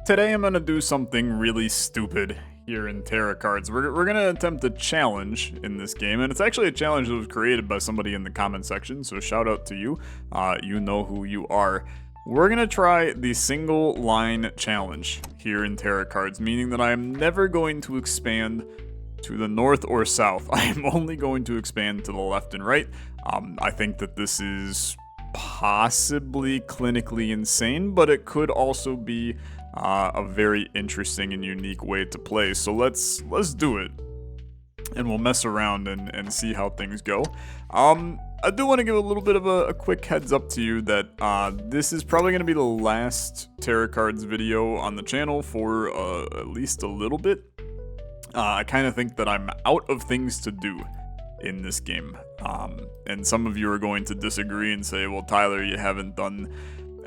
Today I'm gonna do something really stupid here in Terracards. We're gonna attempt a challenge in this game, and it's actually a challenge that was created by somebody in the comment section, so shout out to you. You know who you are. We're gonna try the single line challenge here in Terracards, meaning that I am never going to expand to the north or south. I am only going to expand to the left and right. I think that this is possibly clinically insane, but it could also be a very interesting and unique way to play. So let's do it, and we'll mess around and see how things go. I do want to give a little bit of a quick heads up to you that this is probably going to be the last Terracards video on the channel for at least a little bit. I kind of think that I'm out of things to do in this game. And some of you are going to disagree and say, well, Tyler, you haven't done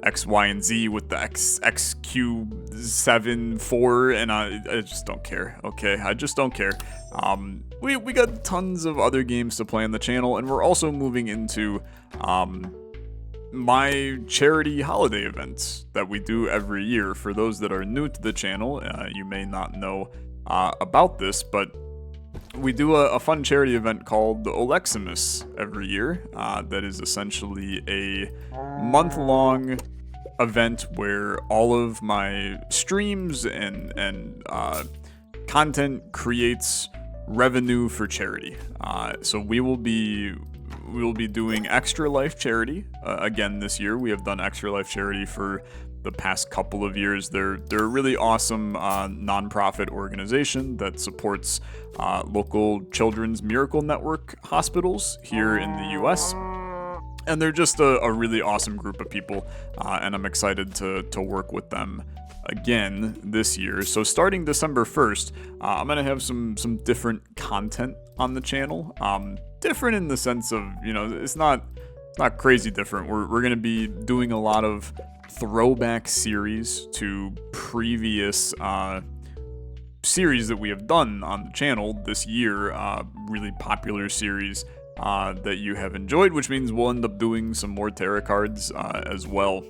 X, Y, and Z with the XQ7-4, and I just don't care, okay? I just don't care. We got tons of other games to play on the channel, and we're also moving into my charity holiday events that we do every year. For those that are new to the channel, you may not know about this, but we do a fun charity event called the Olexa every year. That is essentially a month-long event where all of my streams and content creates revenue for charity. So we will be doing Extra Life charity again this year. We have done Extra Life charity for the past couple of years. They're a really awesome nonprofit organization that supports local Children's Miracle Network hospitals here in the US. And they're just a really awesome group of people, and I'm excited to work with them again this year. So starting December 1st, I'm going to have some different content on the channel. Different in the sense of, you know, it's not crazy different. We're going to be doing a lot of throwback series to previous series that we have done on the channel this year, really popular series that you have enjoyed, which means we'll end up doing some more Terracards as well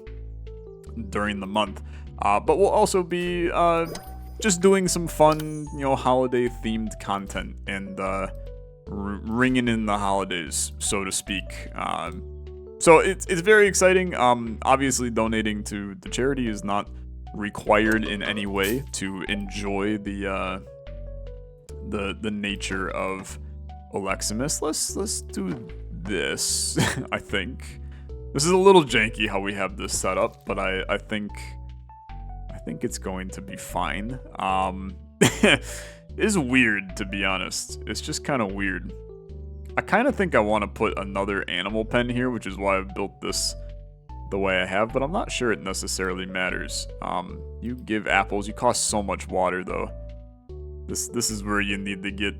during the month. But we'll also be just doing some fun, you know, holiday-themed content and ringing in the holidays, so to speak. So it's very exciting. Obviously, donating to the charity is not required in any way to enjoy the nature of Olexa. Let's do this. I think this is a little janky how we have this set up, but I think it's going to be fine. It is weird, to be honest. It's just kind of weird. I kind of think I want to put another animal pen here, which is why I've built this the way I have, but I'm not sure it necessarily matters. You give apples. You cost so much water, though. This is where you need to get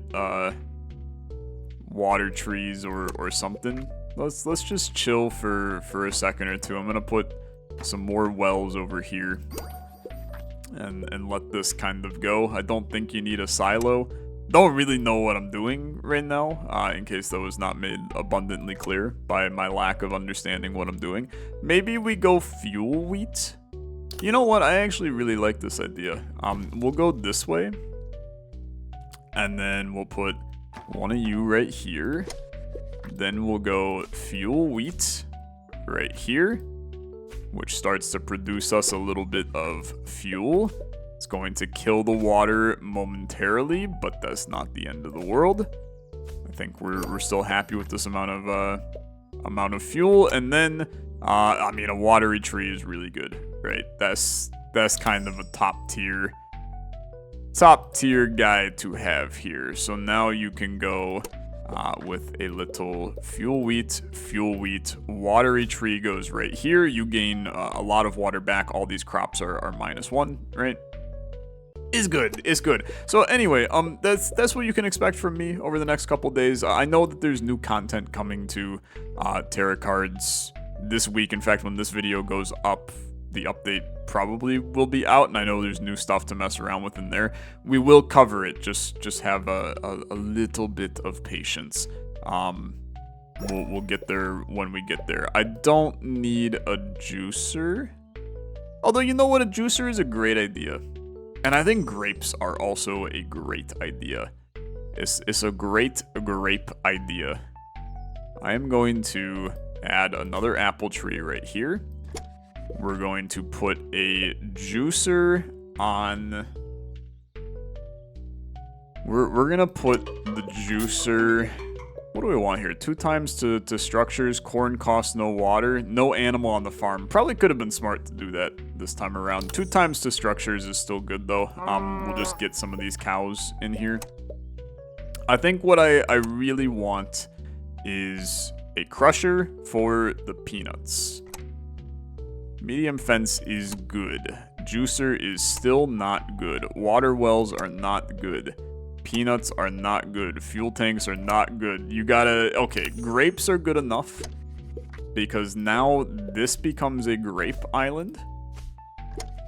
water trees or something. Let's just chill for a second or two. I'm gonna put some more wells over here and let this kind of go. I don't think you need a silo. Don't really know what I'm doing right now, in case that was not made abundantly clear by my lack of understanding what I'm doing. Maybe we go fuel wheat? You know what? I actually really like this idea. We'll go this way, and then we'll put one of you right here. Then we'll go fuel wheat right here, which starts to produce us a little bit of fuel. It's going to kill the water momentarily, but that's not the end of the world. I think we're still happy with this amount of fuel. And then, I mean, a watery tree is really good, right? That's kind of a top tier guy to have here. So now you can go with a little fuel wheat, watery tree goes right here. You gain a lot of water back. All these crops are -1, right? It's good. So anyway, that's what you can expect from me over the next couple days. I know that there's new content coming to Terracards this week. In fact, when this video goes up, the update probably will be out, and I know there's new stuff to mess around with in there. We will cover it. Just have a little bit of patience. We'll get there when we get there. I don't need a juicer. Although, you know what? A juicer is a great idea. And I think grapes are also a great idea. It's a great grape idea. I am going to add another apple tree right here. We're going to put a juicer on... We're gonna put the juicer... What do we want here? 2 times to structures. Corn costs no water. No animal on the farm. Probably could have been smart to do that this time around. 2 times to structures is still good though. We'll just get some of these cows in here. I think what I really want is a crusher for the peanuts. Medium fence is good. Juicer is still not good. Water wells are not good. Peanuts are not good. Fuel tanks are not good. You gotta... Okay, grapes are good enough. Because now this becomes a grape island.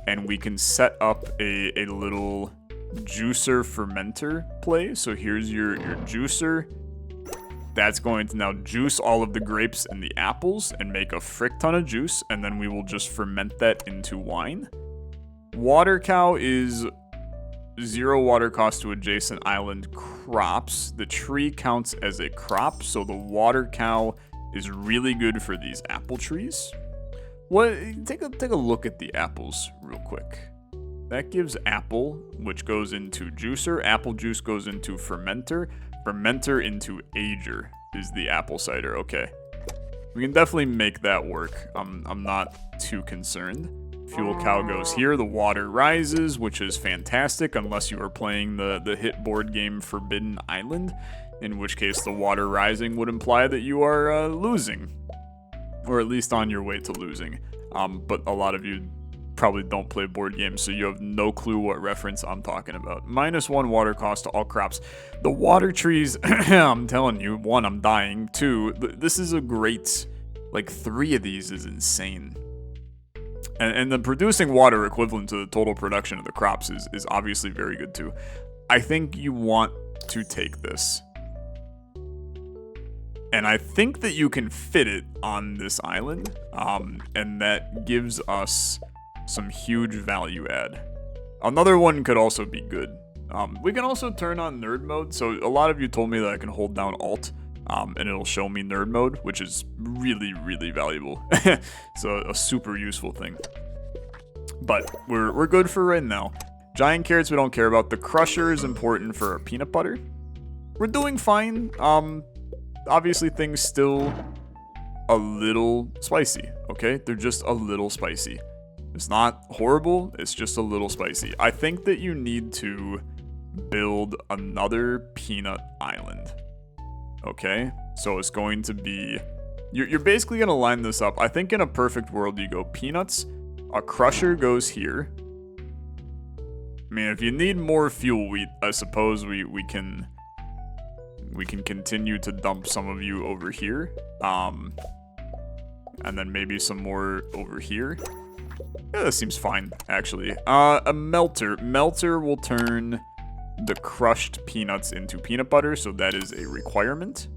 And we can set up a little juicer fermenter play. So here's your juicer. That's going to now juice all of the grapes and the apples and make a frick ton of juice. And then we will just ferment that into wine. Water cow is... 0 water cost to adjacent island crops. The tree counts as a crop, so the water cow is really good for these apple trees. What? Take a look at the apples real quick. That gives apple, which goes into juicer. Apple juice goes into fermenter. Fermenter into ager is the apple cider. Okay, we can definitely make that work. I'm not too concerned. Fuel cow goes here, the water rises, which is fantastic, unless you are playing the hit board game Forbidden Island, in which case the water rising would imply that you are losing, or at least on your way to losing. But a lot of you probably don't play board games, so you have no clue what reference I'm talking about. -1 water cost to all crops. The water trees, I'm telling you, 1, I'm dying. 2, this is a great, like 3 of these is insane. And the producing water equivalent to the total production of the crops is obviously very good too. I think you want to take this. And I think that you can fit it on this island. And that gives us some huge value add. Another one could also be good. We can also turn on nerd mode. So a lot of you told me that I can hold down Alt. And it'll show me nerd mode, which is really, really valuable. So a super useful thing. But we're good for right now. Giant carrots we don't care about. The crusher is important for our peanut butter. We're doing fine. Obviously things still a little spicy, okay? They're just a little spicy. It's not horrible, it's just a little spicy. I think that you need to build another peanut island. Okay, so it's going to be... You're basically going to line this up. I think in a perfect world, you go peanuts, a crusher goes here. I mean, if you need more fuel wheat, I suppose we can continue to dump some of you over here. And then maybe some more over here. Yeah, that seems fine, actually. A melter. Melter will turn the crushed peanuts into peanut butter, so that is a requirement.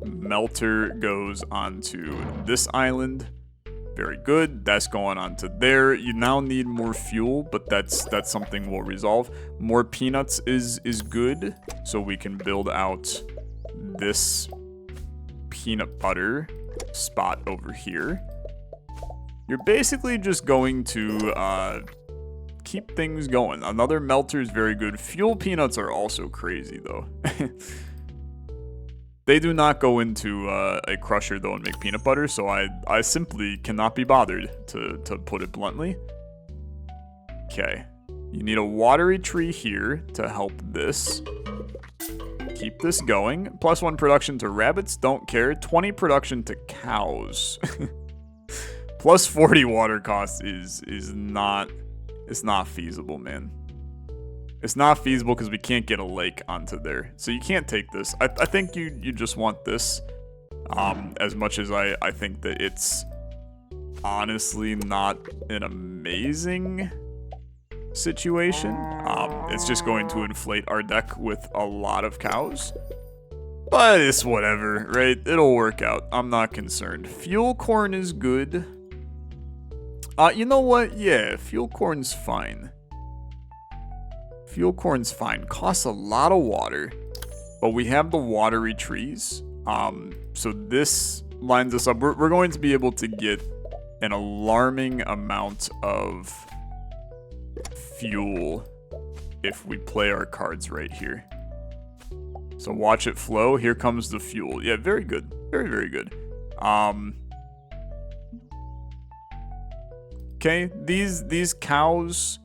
Melter goes onto this island. Very good. That's going on to there. You now need more fuel, but that's something we'll resolve. More peanuts is good, so we can build out this peanut butter spot over here. You're basically just going to keep things going. Another melter is very good. Fuel peanuts are also crazy, though. They do not go into a crusher, though, and make peanut butter, so I simply cannot be bothered, to put it bluntly. Okay. You need a watery tree here to help this. Keep this going. +1 production to rabbits, don't care. 20 production to cows. +40 water cost is not... It's not feasible, man. It's not feasible because we can't get a lake onto there. So you can't take this. I think you just want this. As much as I think that it's honestly not an amazing situation. It's just going to inflate our deck with a lot of cows. But it's whatever, right? It'll work out. I'm not concerned. Fuel corn is good. You know what? Yeah, fuel corn's fine. Fuel corn's fine. Costs a lot of water, but we have the watery trees. So this lines us up. We're going to be able to get an alarming amount of fuel if we play our cards right here. So watch it flow. Here comes the fuel. Yeah, very good. Very, very good. Okay, these cows,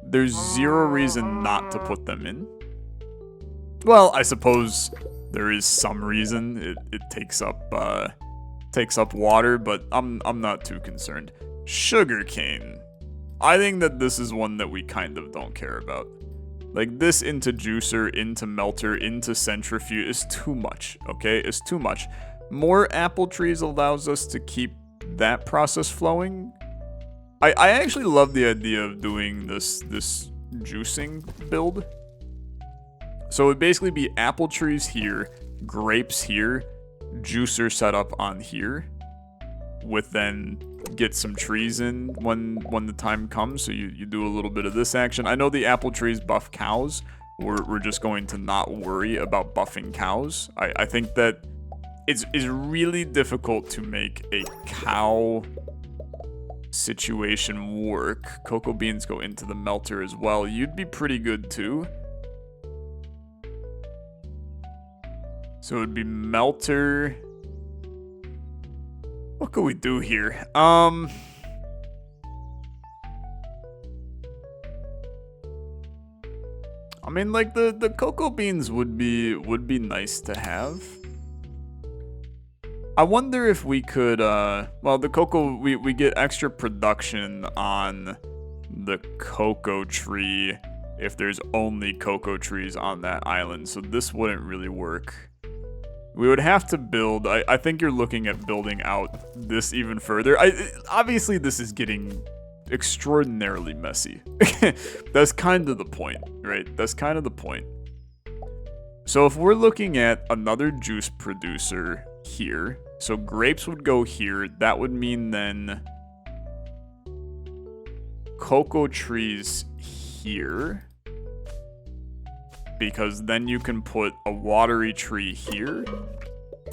there's zero reason not to put them in. Well, I suppose there is some reason. It takes up water, but I'm not too concerned. Sugarcane. I think that this is one that we kind of don't care about. Like, this into juicer, into melter, into centrifuge is too much, okay? It's too much. More apple trees allows us to keep that process flowing. I actually love the idea of doing this juicing build. So it would basically be apple trees here, grapes here, juicer set up on here, with then get some trees in when the time comes. So you do a little bit of this action. I know the apple trees buff cows. We're just going to not worry about buffing cows. I think that it's really difficult to make a cow situation work. Cocoa beans go into the melter as well. You'd be pretty good too. So it would be melter. What could we do here? I mean, like the cocoa beans would be nice to have. I wonder if we could, well, the cocoa, we get extra production on the cocoa tree if there's only cocoa trees on that island, so this wouldn't really work. We would have to build, I think you're looking at building out this even further. Obviously, this is getting extraordinarily messy. That's kind of the point, right? That's kind of the point. So if we're looking at another juice producer here, so grapes would go here, that would mean then cocoa trees here, because then you can put a watery tree here.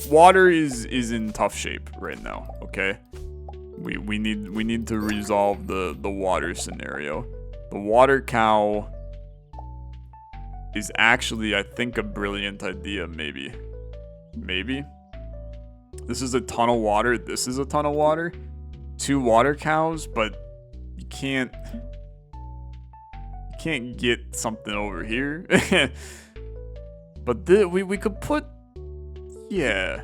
Water is in tough shape right now, okay? We need to resolve the water scenario. The water cow is actually, I think, a brilliant idea, maybe. Maybe. This is a ton of water. This is a ton of water. 2 water cows, but you can't get something over here. But we could put, yeah.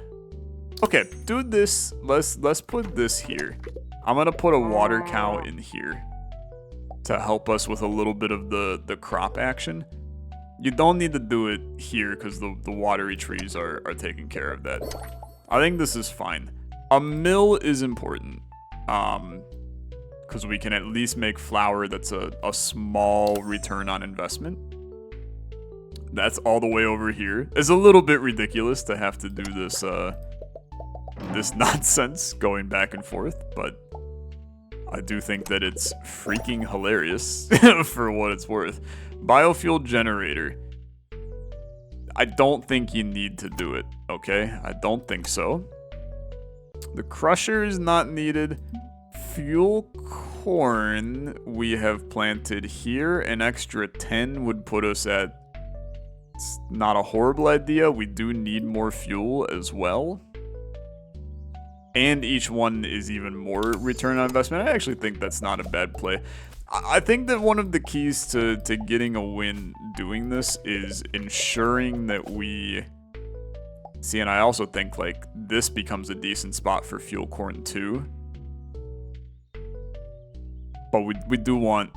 Okay, do this. Let's put this here. I'm gonna put a water cow in here to help us with a little bit of the crop action. You don't need to do it here because the watery trees are taking care of that. I think this is fine. A mill is important, because we can at least make flour that's a small return on investment. That's all the way over here. It's a little bit ridiculous to have to do this this nonsense going back and forth, but I do think that it's freaking hilarious for what it's worth. Biofuel generator. I don't think you need to do it, okay? I don't think so. The crusher is not needed. Fuel corn we have planted here. An extra 10 would put us at... It's not a horrible idea. We do need more fuel as well. And each one is even more return on investment. I actually think that's not a bad play. I think that one of the keys to getting a win doing this is ensuring that we... See, and I also think, like, this becomes a decent spot for fuel corn too. But we do want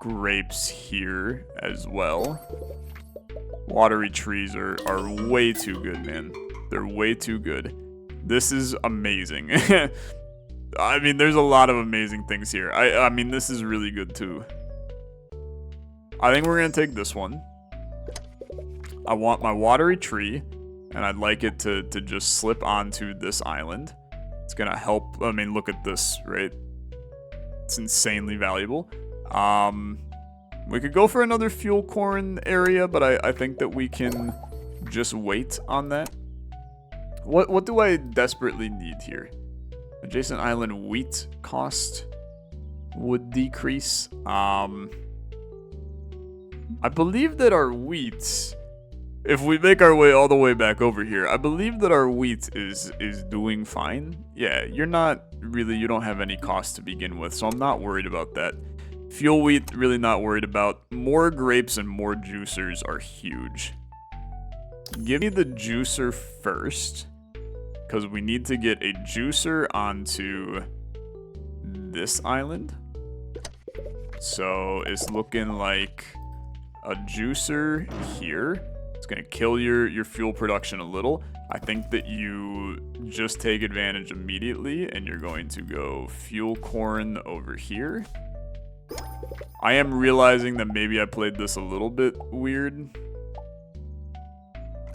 grapes here as well. Watery trees are way too good, man. They're way too good. This is amazing. I mean, there's a lot of amazing things here. I mean, this is really good too. I think we're gonna take this one. I want my watery tree, and I'd like it to just slip onto this island. It's gonna help. I mean, look at this, right? It's insanely valuable. We could go for another fuel corn area, but I think that we can just wait on that. What do I desperately need here? Adjacent island wheat cost would decrease. I believe that our wheat, if we make our way all the way back over here, I believe that our wheat is doing fine. Yeah, you don't have any cost to begin with, so I'm not worried about that. Fuel wheat, really not worried about. More grapes and more juicers are huge. Give me the juicer first, because we need to get a juicer onto this island. So it's looking like a juicer here. It's going to kill your fuel production a little. I think that you just take advantage immediately, and you're going to go fuel corn over here. I am realizing that maybe I played this a little bit weird,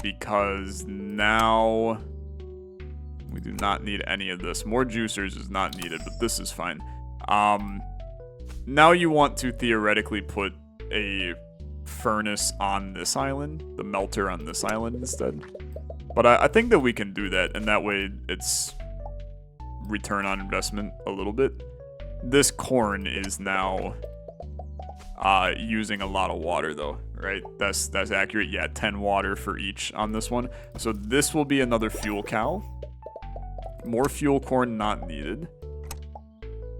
because now we do not need any of this. More juicers is not needed, but this is fine. Now you want to theoretically put a furnace on this island, the melter on this island instead. But I think that we can do that, and that way it's return on investment a little bit. This corn is now using a lot of water though, right? That's accurate. Yeah, 10 water for each on this one. So this will be another fuel cow. More fuel corn not needed.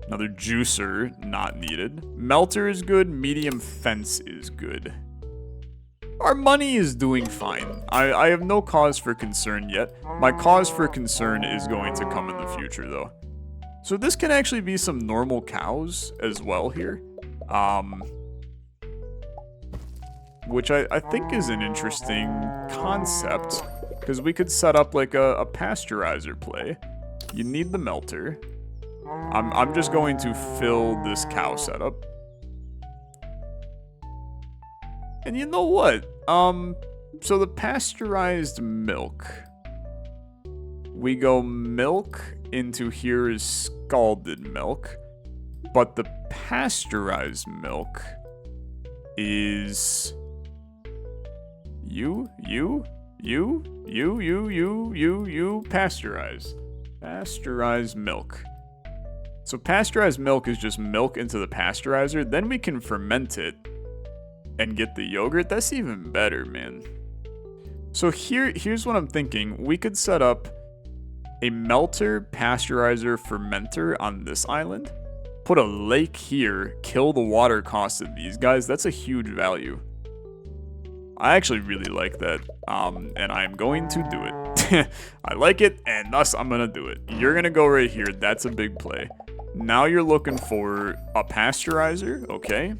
Another juicer not needed. Melter is good. Medium fence is good. Our money is doing fine. I have no cause for concern yet. My cause for concern is going to come in the future though. So this can actually be some normal cows as well here. Which I think is an interesting concept, because we could set up like a pasteurizer play. You need the melter. I'm just going to fill this cow setup. And you know what? So the pasteurized milk. We go milk into here is scalded milk. But the pasteurized milk is pasteurized milk. So pasteurized milk is just milk into the pasteurizer. Then we can ferment it and get the yogurt. That's even better, man. So here's what I'm thinking. We could set up a melter, pasteurizer, fermenter on this island. Put a lake here, kill the water cost of these guys. That's a huge value. I actually really like that, and I'm going to do it. I like it, and thus I'm gonna do it. You're gonna go right here. That's a big play. Now you're looking for a pasteurizer, okay?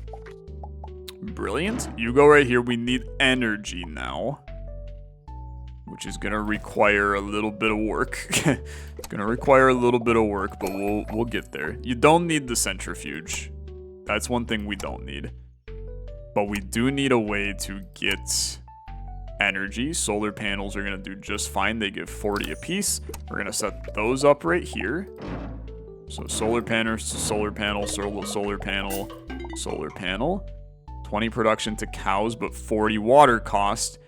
Brilliant. You go right here. We need energy now, which is gonna require a little bit of work. It's gonna require a little bit of work, but we'll get there. You don't need the centrifuge. That's one thing we don't need. But we do need a way to get energy. Solar panels are gonna do just fine. They give 40 apiece. We're gonna set those up right here. So solar panel, solar panel, solar panel, solar panel. 20 production to cows, but 40 water cost.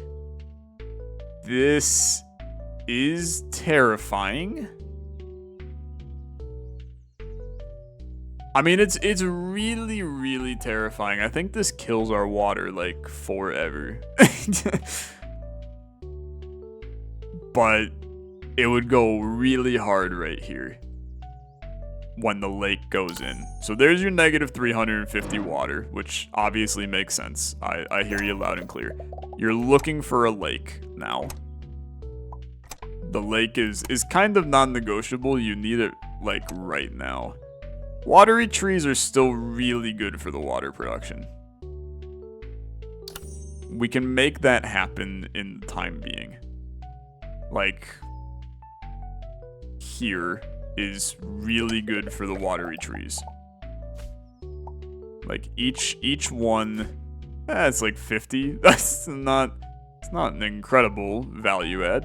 This is terrifying. I mean, it's really, really terrifying. I think this kills our water, like, forever. But it would go really hard right here when the lake goes in. So there's your negative 350 water, which obviously makes sense. I hear you loud and clear. You're looking for a lake now. The lake is kind of non-negotiable. You need it, like, right now. Watery trees are still really good for the water production. We can make that happen in the time being. Like, here is really good for the watery trees. Like, each one, it's like 50. It's not an incredible value add.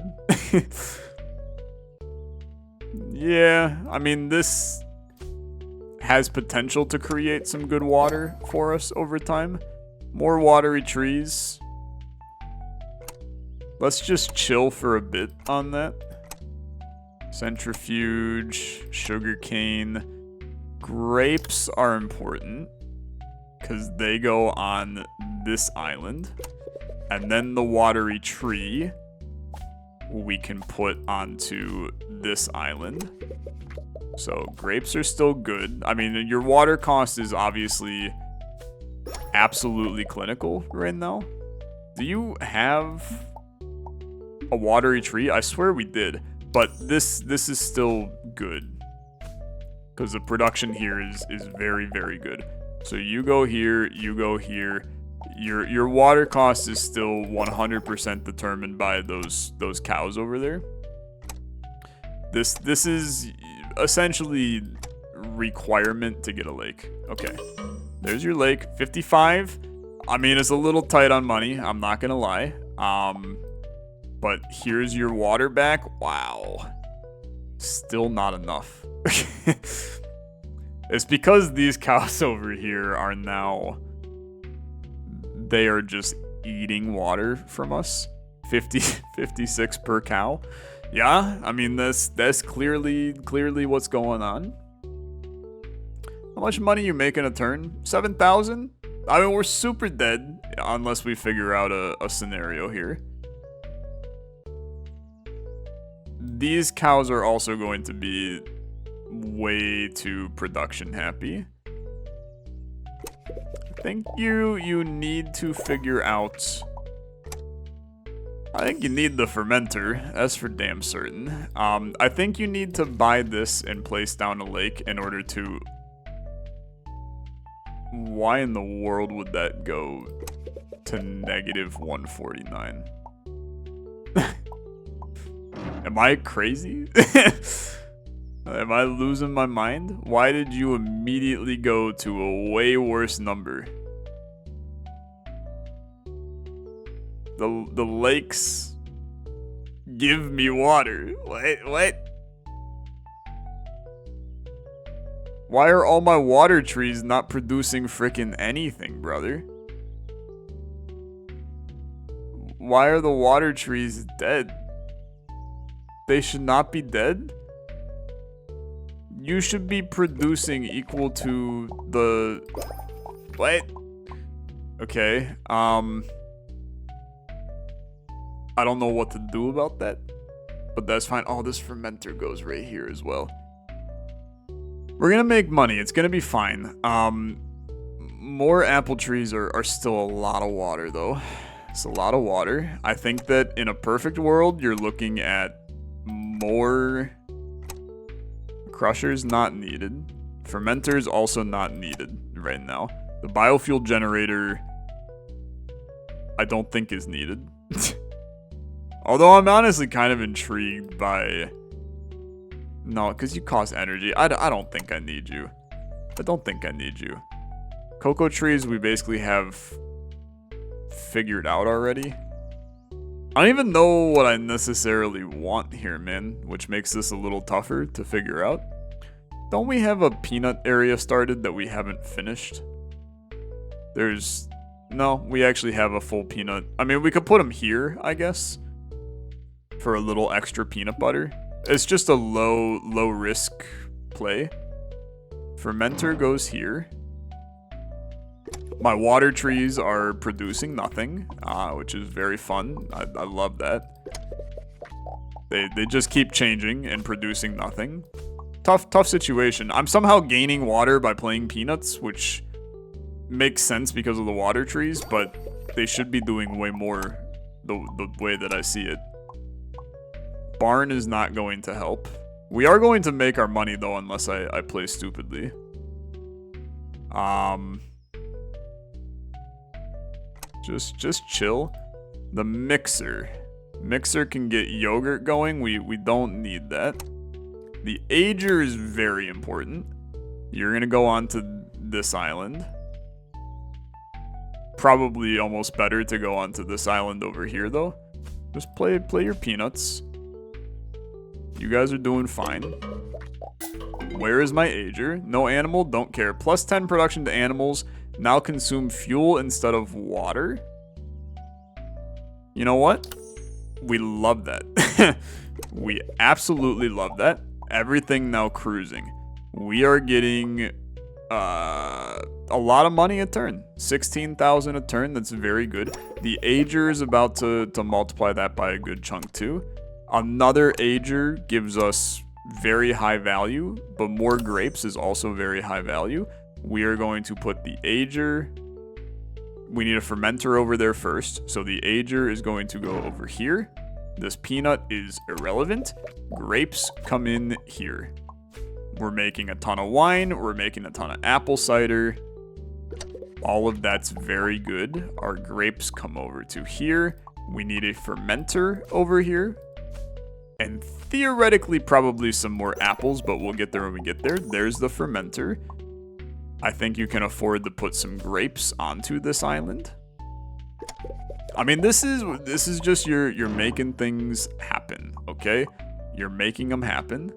Yeah, I mean, this has potential to create some good water for us over time. More watery trees. Let's just chill for a bit on that. Centrifuge, sugarcane. Grapes are important because they go on this island. And then the watery tree we can put onto this island. So grapes are still good. I mean, your water cost is obviously absolutely clinical right now. Do you have a watery tree? I swear we did. But this is still good. Because the production here is very, very good. So you go here, you go here. Your water cost is still 100% determined by those cows over there. This is essentially requirement to get a lake. Okay. There's your lake. 55. I mean, it's a little tight on money. I'm not gonna lie. But here's your water back. Wow. Still not enough. It's because these cows over here are now... They are just eating water from us. 56 per cow. Yeah, I mean, that's clearly what's going on. How much money you make in a turn? 7,000? I mean, we're super dead unless we figure out a scenario here. These cows are also going to be way too production happy. I think you need to figure out... I think you need the fermenter, that's for damn certain. I think you need to buy this and place down a lake in order to... Why in the world would that go to negative 149? Am I crazy? Am I losing my mind? Why did you immediately go to a way worse number? The lakes give me water. What? Why are all my water trees not producing frickin' anything, brother? Why are the water trees dead? They should not be dead? You should be producing equal to the... What? Okay, I don't know what to do about that, but that's fine. Oh, this fermenter goes right here as well. We're gonna make money. It's gonna be fine. More apple trees are still a lot of water, though. It's a lot of water. I think that in a perfect world, you're looking at more... Crushers not needed. Fermenters also not needed right now. The biofuel generator, I don't think is needed. Although I'm honestly kind of intrigued by... No, because you cost energy. I don't think I need you. I don't think I need you. Cocoa trees we basically have figured out already. I don't even know what I necessarily want here, man, which makes this a little tougher to figure out. Don't we have a peanut area started that we haven't finished? No, we actually have a full peanut. I mean, we could put them here, I guess, for a little extra peanut butter. It's just a low risk play. Fermenter goes here. My water trees are producing nothing, which is very fun. I love that. They just keep changing and producing nothing. Tough situation. I'm somehow gaining water by playing peanuts, which makes sense because of the water trees, but they should be doing way more the way that I see it. Barn is not going to help. We are going to make our money, though, unless I play stupidly. Just chill. The mixer. Mixer can get yogurt going. We don't need that. The ager is very important. You're gonna go on to this island. Probably almost better to go onto this island over here, though. Just play your peanuts. You guys are doing fine. Where is my ager? No animal, don't care. Plus 10 production to animals. Now consume fuel instead of water. You know what? We love that. We absolutely love that. Everything now cruising. We are getting a lot of money a turn. 16,000 a turn. That's very good. The ager is about to multiply that by a good chunk too. Another ager gives us very high value, but more grapes is also very high value. We are going to put the ager. We need a fermenter over there first. So the ager is going to go over here. This peanut is irrelevant. Grapes come in here. We're making a ton of wine. We're making a ton of apple cider. All of that's very good. Our grapes come over to here. We need a fermenter over here. And theoretically, probably some more apples, but we'll get there when we get there. There's the fermenter. I think you can afford to put some grapes onto this island. I mean, this is just you're making things happen, okay? You're making them happen.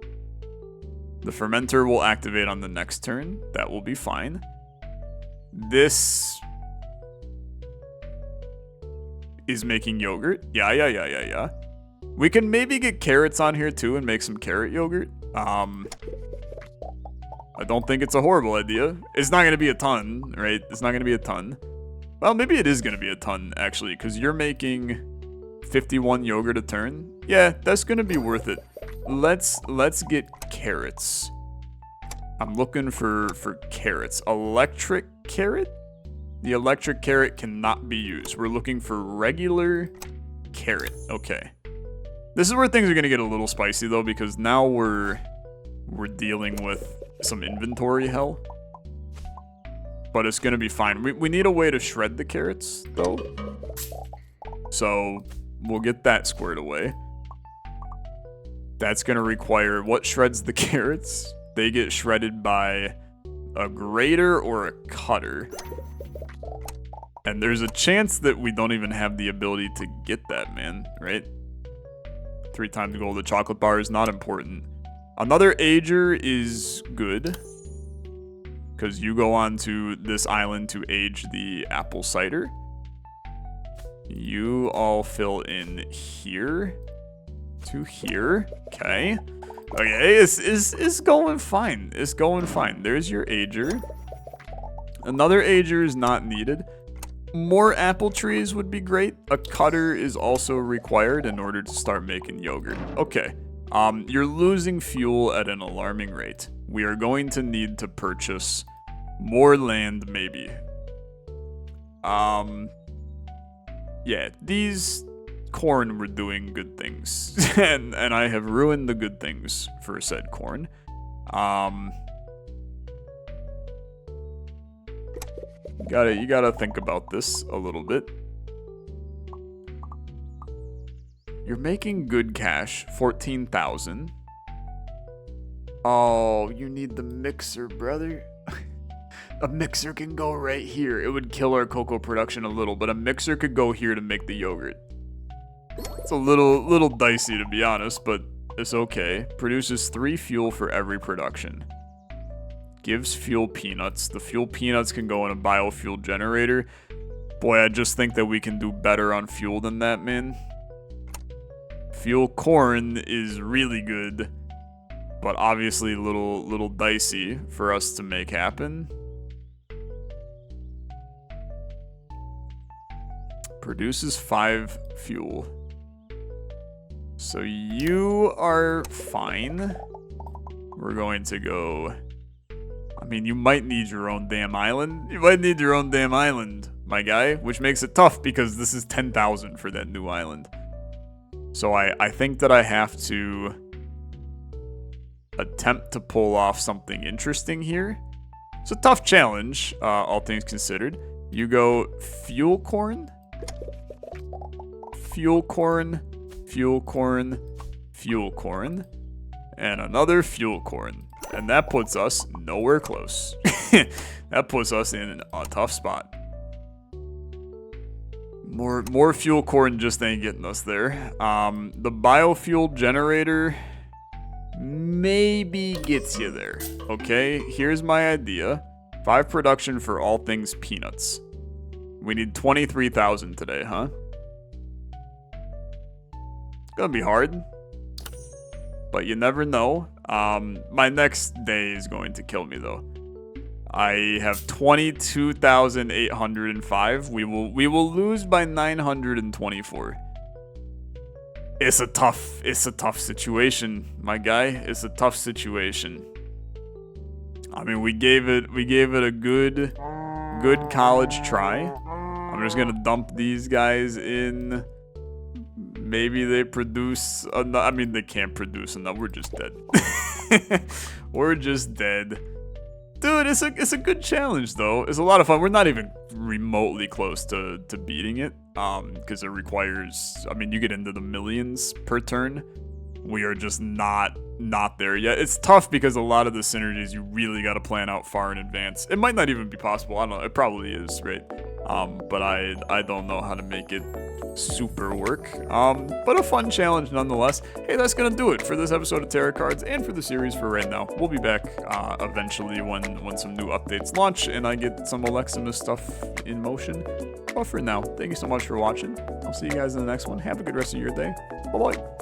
The fermenter will activate on the next turn. That will be fine. This is making yogurt. Yeah. We can maybe get carrots on here too and make some carrot yogurt. I don't think it's a horrible idea. It's not going to be a ton, right? It's not going to be a ton. Well, maybe it is going to be a ton, actually, because you're making 51 yogurt a turn. Yeah, that's going to be worth it. Let's get carrots. I'm looking for carrots. Electric carrot? The electric carrot cannot be used. We're looking for regular carrot. Okay. This is where things are going to get a little spicy, though, because now we're dealing with some inventory hell. But it's going to be fine. We need a way to shred the carrots, though. So we'll get that squared away. That's going to require... What shreds the carrots? They get shredded by a grater or a cutter. And there's a chance that we don't even have the ability to get that, man. Right? 3 times gold. The chocolate bar is not important. Another ager is good. Because you go on to this island to age the apple cider. You all fill in here to here. Okay. Okay, it's going fine. It's going fine. There's your ager. Another ager is not needed. More apple trees would be great. A cutter is also required in order to start making yogurt. Okay. You're losing fuel at an alarming rate. We are going to need to purchase more land, maybe. Yeah, these corn were doing good things. and I have ruined the good things for said corn. You gotta think about this a little bit. You're making good cash, 14,000. Oh, you need the mixer, brother. A mixer can go right here. It would kill our cocoa production a little, but a mixer could go here to make the yogurt. It's a little dicey, to be honest, but it's okay. Produces 3 fuel for every production. Gives fuel peanuts. The fuel peanuts can go in a biofuel generator. Boy, I just think that we can do better on fuel than that, man. Fuel corn is really good, but obviously a little dicey for us to make happen. Produces 5 fuel. So you are fine. We're going to go... I mean, you might need your own damn island. You might need your own damn island, my guy. Which makes it tough because this is 10,000 for that new island. So I think that I have to attempt to pull off something interesting here. It's a tough challenge, all things considered. You go fuel corn, fuel corn, fuel corn, fuel corn, and another fuel corn. And that puts us nowhere close. That puts us in a tough spot. More fuel corn just ain't getting us there. The biofuel generator maybe gets you there. Okay, here's my idea. 5 production for all things peanuts. We need 23,000 today, huh? It's gonna be hard, but you never know. My next day is going to kill me though. I have 22,805. We will lose by 924. It's a tough situation, my guy. It's a tough situation. I mean, we gave it a good college try. I'm just gonna dump these guys in. Maybe they produce enough. I mean, they can't produce enough. We're just dead. We're just dead. Dude, it's a good challenge though. It's a lot of fun. We're not even remotely close to beating it, because it requires. I mean, you get into the millions per turn. We are just not there yet. It's tough because a lot of the synergies you really got to plan out far in advance. It might not even be possible. I don't know. It probably is, right? But I don't know how to make it super work. But a fun challenge nonetheless. Hey, that's gonna do it for this episode of Terracards and for the series for right now. We'll be back eventually when some new updates launch and I get some Olexa stuff in motion. But for now, thank you so much for watching. I'll see you guys in the next one. Have a good rest of your day. Bye-bye.